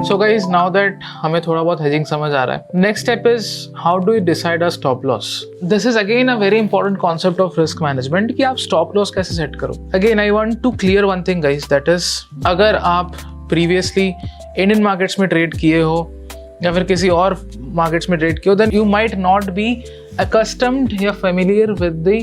So guys, now that हमें थोड़ा बहुत हेजिंग समझ आ रहा है, next step is how do you decide a stop loss. This is again a very important concept of risk management कि आप स्टॉप लॉस कैसे सेट करो. Again I want to clear one thing guys, that is अगर आप previously Indian markets में trade किए हो या फिर किसी और मार्केट्स में ट्रेड किए हो, then you might not be accustomed या familiar with the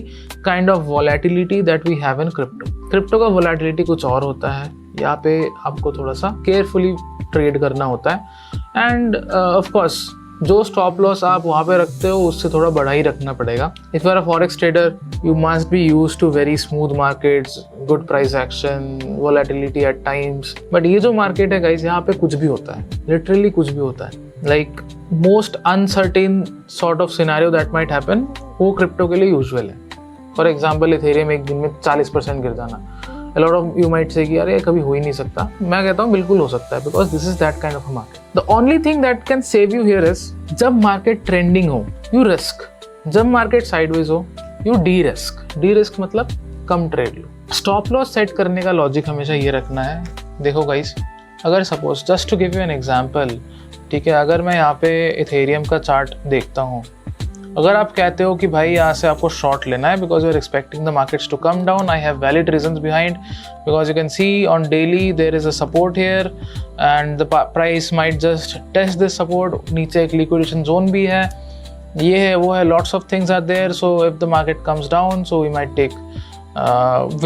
kind of volatility that we have in crypto. Crypto का वोलेटिलिटी कुछ और होता है, यहाँ पे आपको थोड़ा सा केयरफुली ट्रेड करना होता है एंड ऑफ कोर्स जो स्टॉप लॉस आप वहाँ पे रखते हो उससे थोड़ा बड़ा ही रखना पड़ेगा. If you are a forex trader you must be used to very smooth markets, good price action, volatility at times. But ये जो मार्केट है गाइस, यहाँ पे कुछ भी होता है, लिटरली कुछ भी होता है. Like most uncertain sort of scenario that might happen, वो क्रिप्टो के लिए यूजुअल है. फॉर एग्जाम्पल इथेरियम एक दिन में 40% गिर जाना. A lot of you might say कि यार ये कभी हो ही नहीं सकता. मैं कहता हूँ बिल्कुल हो सकता है, because this is that kind of a market. The only thing that can save you here is जब मार्केट ट्रेंडिंग हो you risk, जब मार्केट साइडवेज हो you de-risk. de-risk मतलब कम ट्रेड लो. स्टॉप लॉस सेट करने का लॉजिक हमेशा ये रखना है. देखो गाइस, अगर suppose just to give you an example, ठीक है, अगर मैं यहाँ पे इथेरियम का चार्ट देखता हूँ, अगर आप कहते हो कि भाई यहाँ से आपको शॉर्ट लेना है because you are expecting the markets to come down, I have valid reasons behind, because you can see on daily there is a support here and the price might just test this support. नीचे एक liquidation zone भी है, ये है वो है, lots of things are there. So if the market comes down so we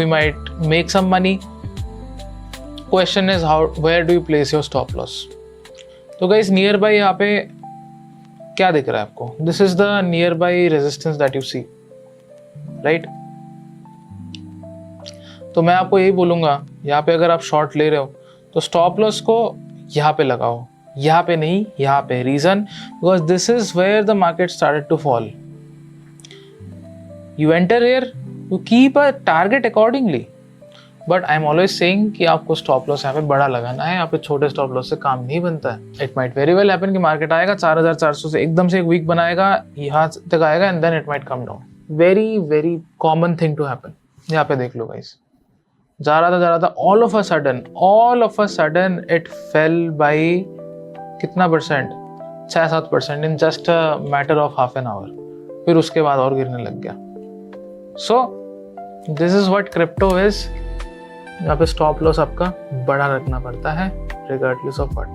might make some money. Question is how where do you place your stop loss. तो guys near by यहाँ पे क्या दिख रहा है आपको? This is the near by resistance that you see, right. तो मैं आपको यही बोलूंगा, यहाँ पे अगर आप शॉर्ट ले रहे हो तो स्टॉप लॉस को यहाँ पे लगाओ, यहाँ पे नहीं, यहाँ पे. Reason because this is where the market started to fall. You enter here, you keep a target accordingly. But I am always saying कि आपको स्टॉप लॉस यहाँ पे बड़ा लगाना है, यहाँ पे छोटे स्टॉप लॉस से काम नहीं बनता है. It might very well happen कि मार्केट आएगा 4400 से एकदम से एक वीक बनाएगा, यहाँ तक आएगा and then it might come down. Very very common thing to happen. यहाँ पे देख लो गाइस, जा रहा था all of a sudden it fell by कितना percent, 6-7% in just a matter of half an hour. फिर उसके बाद और गिरने लग गया. So this is what crypto is. यहाँ पे स्टॉप लॉस आपका बड़ा रखना पड़ता है रिगार्डलेस ऑफ व्हाट.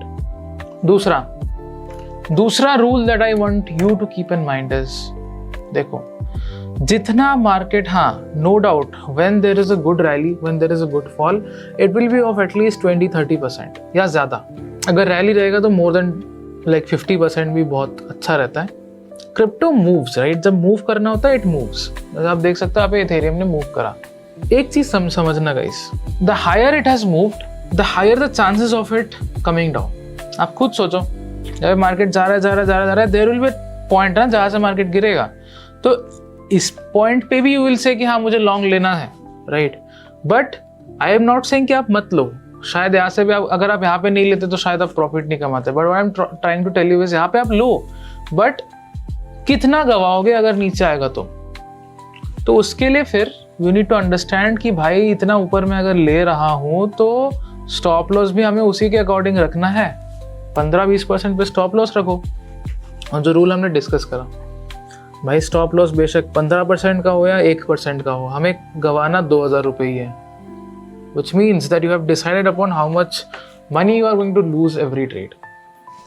दूसरा rule that I want you to keep in mind is, देखो जितना मार्केट, हाँ no doubt when there is a good rally, when there is a good fall, it will be of at least 20-30% या ज्यादा. अगर rally रहेगा तो more than like 50% भी बहुत अच्छा रहता है. Crypto moves, right. जब मूव करना होता है इट मूव्स. आप देख सकते हो आप इथेरियम ने मूव करा. एक चीज समझना guys, the higher it has moved the higher the chances of it coming down. आप खुद सोचो, जब मार्केट जा रहा है देयर विल बी पॉइंट ना जहां से मार्केट गिरेगा, तो इस पॉइंट पे भी यू विल से कि हाँ मुझे लॉन्ग लेना है, right. But I am not saying कि आप मत लो. शायद यहाँ से भी अगर आप यहाँ पे नहीं लेते तो शायद आप प्रॉफिट नहीं कमाते. But I am trying to tell you is यहाँ पे आप लो, बट कितना गवाओगे अगर नीचे आएगा तो उसके लिए फिर यू नीड टू अंडरस्टैंड कि भाई इतना ऊपर में अगर ले रहा हूं तो स्टॉप लॉस भी हमें उसी के अकॉर्डिंग रखना है. 15-20% पे स्टॉप लॉस रखो. और जो रूल हमने डिस्कस करा, भाई स्टॉप लॉस बेशक 15% का हो या 1% का हो, हमें गवाना 2000 रुपये ही है. Which means that you have decided upon how much money you are going to lose every trade.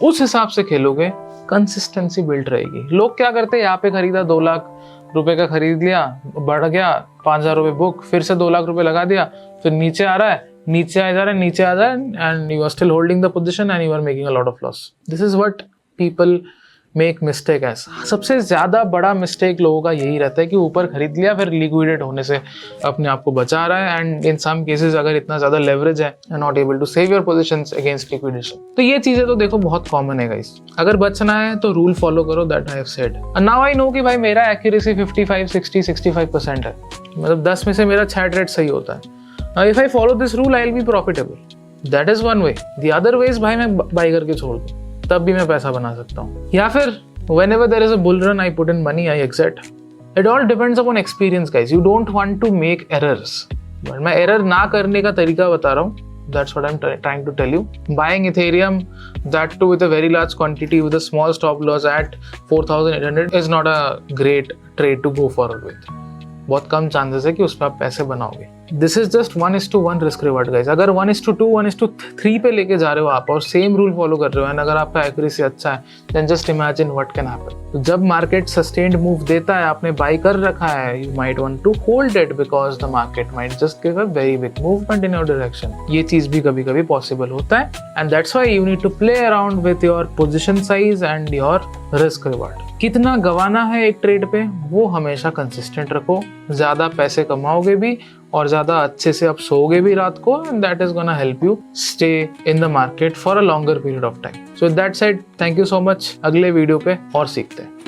उस हिसाब से खेलोगे, कंसिस्टेंसी बिल्ड रहेगी. लोग क्या करते हैं, यहाँ पे खरीदा 2 लाख रुपए का खरीद लिया, बढ़ गया 5000 रुपये बुक, फिर से 2 लाख रुपए लगा दिया, फिर नीचे आ रहा है, नीचे आ जा रहा है and you are still holding the position and you are making a lot of loss. This is what people make mistake as. सबसे ज्यादा बड़ा मिस्टेक लोगों का यही रहता है कि ऊपर खरीद लिया, फिर लिक्विडेट होने से अपने आप को बचा रहा है. एंड इन सम केसेस अगर इतना ज्यादा लेवरेज है, not able to save your positions against liquidation. तो ये चीजें तो देखो बहुत कॉमन है गाइस. अगर बचना है तो रूल फॉलो करो that I have said. Now I know कि भाई मेरा एक्यूरेसी 55-60-65% है, मतलब 10 में से मेरा 6 ट्रेड सही होता है. If I follow this rule I will be profitable. That is one way. The other way is भाई मैं बाई करके छोड़ दूं, तब भी मैं पैसा बना सकता हूँ. या फिर whenever there is a bull run, I put in money, I exit. It all depends upon experience, guys. You don't want to make errors. But मैं error ना करने का तरीका बता रहा हूँ. That's what I'm trying to tell you. Buying Ethereum, that too with a very large quantity with a small stop loss at 4,800 is not a great trade to go forward with. बहुत कम chances है कि उस पर आप पैसे बनाओगे. This is just 1:1 risk reward guys. अगर 1:2, 1:3 पे लेके जा रहे हो आप और सेम रूल फॉलो कर रहे हो, एंड अगर आपका एक्यूरेसी अच्छा है, then just imagine what can happen. तो जब मार्केट सस्टेन्ड मूव देता है, आपने बाय कर रखा है, you might want to hold it because the market might just give a very big movement in your direction. ये चीज भी कभी कभी पॉसिबल होता है, and that's why you need to play around with your position size and your risk reward. कितना गवाना है एक ट्रेड पे वो हमेशा कंसिस्टेंट रखो. ज्यादा पैसे कमाओगे भी और ज्यादा अच्छे से आप सोओगे भी रात को, and that is gonna help you stay in the market for a longer period of time. So that said, thank you so much. अगले वीडियो पे और सीखते हैं.